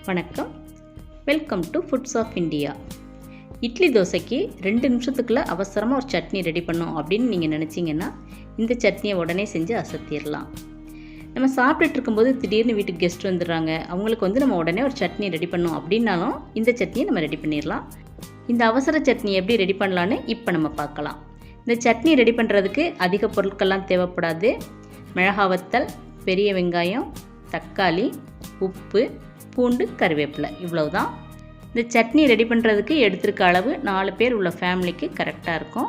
வணக்கம், welcome to foods of India. Idli தோசைக்கு 2 நிமிஷத்துக்குள்ளே அவசரமாக ஒரு சட்னி ரெடி பண்ணோம் அப்படின்னு நீங்கள் நினச்சிங்கன்னா இந்த சட்னியை உடனே செஞ்சு அசத்திடலாம். நம்ம சாப்பிட்டுட்டு இருக்கும்போது திடீர்னு வீட்டுக்கு கெஸ்ட் வந்துடுறாங்க, அவங்களுக்கு நம்ம உடனே ஒரு சட்னி ரெடி பண்ணோம் அப்படின்னாலும் இந்த சட்னியை நம்ம ரெடி பண்ணிடலாம். இந்த அவசர சட்னி எப்படி ரெடி பண்ணலான்னு இப்போ நம்ம பார்க்கலாம். இந்த சட்னி ரெடி பண்ணுறதுக்கு அதிக பொருட்கள்லாம் தேவைப்படாது. மிளகாய் வத்தல், பெரிய வெங்காயம், தக்காளி, உப்பு, பூண்டு, கருவேப்பிலை, இவ்வளவுதான். இந்த சட்னி ரெடி பண்ணுறதுக்கு எடுத்துருக்க அளவு 4 பேர் உள்ள ஃபேமிலிக்கு கரெக்டாக இருக்கும்.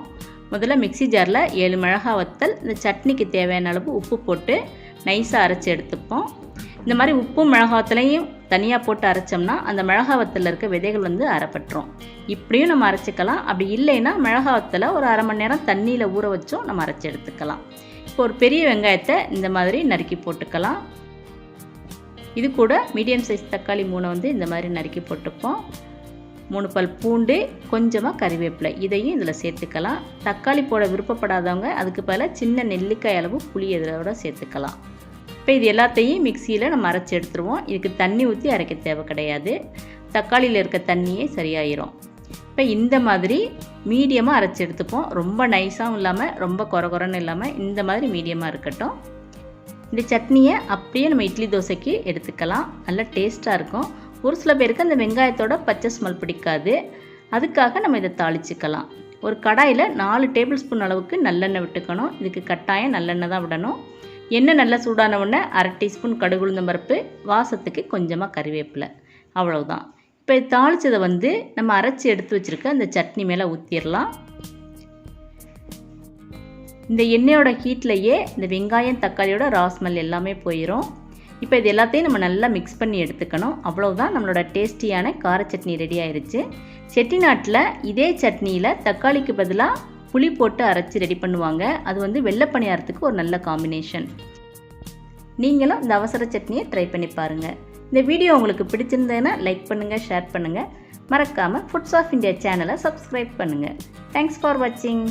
முதல்ல மிக்ஸி ஜாரில் 7 மிளகாய் வத்தல், இந்த சட்னிக்கு தேவையான அளவு உப்பு போட்டு நைஸாக அரைச்சி எடுத்துப்போம். இந்த மாதிரி உப்பும் மிளகாய் வத்தலையும் தனியாக போட்டு அரைச்சோம்னா அந்த மிளகாய் வத்தலில் இருக்க விதைகள் அரைப்பட்டுரும். இப்படியும் நம்ம அரைச்சிக்கலாம். அப்படி இல்லைன்னா மிளகாய் வத்தலை ஒரு அரை மணி நேரம் தண்ணியில் ஊற வச்சும் நம்ம அரைச்சி எடுத்துக்கலாம். இப்போ ஒரு பெரிய வெங்காயத்தை இந்த மாதிரி நறுக்கி போட்டுக்கலாம். இது கூட மீடியம் சைஸ் தக்காளி 3 இந்த மாதிரி நறுக்கி போட்டுப்போம். 3 பல் பூண்டு, கொஞ்சமாக கறிவேப்பிலை, இதையும் இதில் சேர்த்துக்கலாம். தக்காளி போட விருப்பப்படாதவங்க அதுக்கு பதிலாக சின்ன நெல்லிக்காய் அளவு புளி இதோட சேர்த்துக்கலாம். இப்போ இது எல்லாத்தையும் மிக்சியில் நம்ம அரைச்சி எடுத்துருவோம். இதுக்கு தண்ணி ஊற்றி அரைக்க தேவை கிடையாது. தக்காளியில் இருக்க தண்ணியே சரியாயிரும். இப்போ இந்த மாதிரி மீடியமாக அரைச்சி எடுத்துப்போம். ரொம்ப நைஸாகவும் இல்லாமல் ரொம்ப கொரன்னு இல்லாமல் இந்த மாதிரி மீடியமாக இருக்கட்டும். இந்த சட்னியை அப்படியே நம்ம இட்லி தோசைக்கு எடுத்துக்கலாம். நல்லா டேஸ்ட்டாக இருக்கும். ஒரு சில பேருக்கு அந்த வெங்காயத்தோட பச்சை ஸ்மெல் பிடிக்காது. அதுக்காக நம்ம இதை தாளிச்சிக்கலாம். ஒரு கடாயில் 4 டேபிள் ஸ்பூன் அளவுக்கு நல்லெண்ணெய் விட்டுக்கணும். இதுக்கு கட்டாயம் நல்லெண்ணெய் தான் விடணும். எண்ணெய் நல்லா சூடான உடனே அரை டீஸ்பூன் கடுகு உளுந்தம் பருப்பு, வாசத்துக்கு கொஞ்சமாக கறிவேப்பிலை, அவ்வளவுதான். இப்போ தாளித்ததை நம்ம அரைச்சி எடுத்து வச்சுருக்க அந்த சட்னி மேலே ஊற்றிடலாம். இந்த எண்ணெயோட ஹீட்லையே இந்த வெங்காயம் தக்காளியோட ராஸ்மெல் எல்லாமே போயிடும். இப்போ இது எல்லாத்தையும் நம்ம நல்லா மிக்ஸ் பண்ணி எடுத்துக்கணும். அவ்வளோதான், நம்மளோட டேஸ்டியான கார சட்னி ரெடி ஆயிடுச்சு. செட்டிநாட்டில் இதே சட்னியில் தக்காளிக்கு பதிலாக புளி போட்டு அரைச்சி ரெடி பண்ணுவாங்க. அது வெள்ளை பணியாரத்துக்கு ஒரு நல்ல காம்பினேஷன். நீங்களும் இந்த அவசர சட்னியை ட்ரை பண்ணி பாருங்கள். இந்த வீடியோ உங்களுக்கு பிடிச்சிருந்ததுன்னா லைக் பண்ணுங்கள், ஷேர் பண்ணுங்கள். மறக்காமல் ஃபுட்ஸ் ஆஃப் இந்தியா சேனலை சப்ஸ்கிரைப் பண்ணுங்கள். தேங்க்ஸ் ஃபார் வாட்சிங்.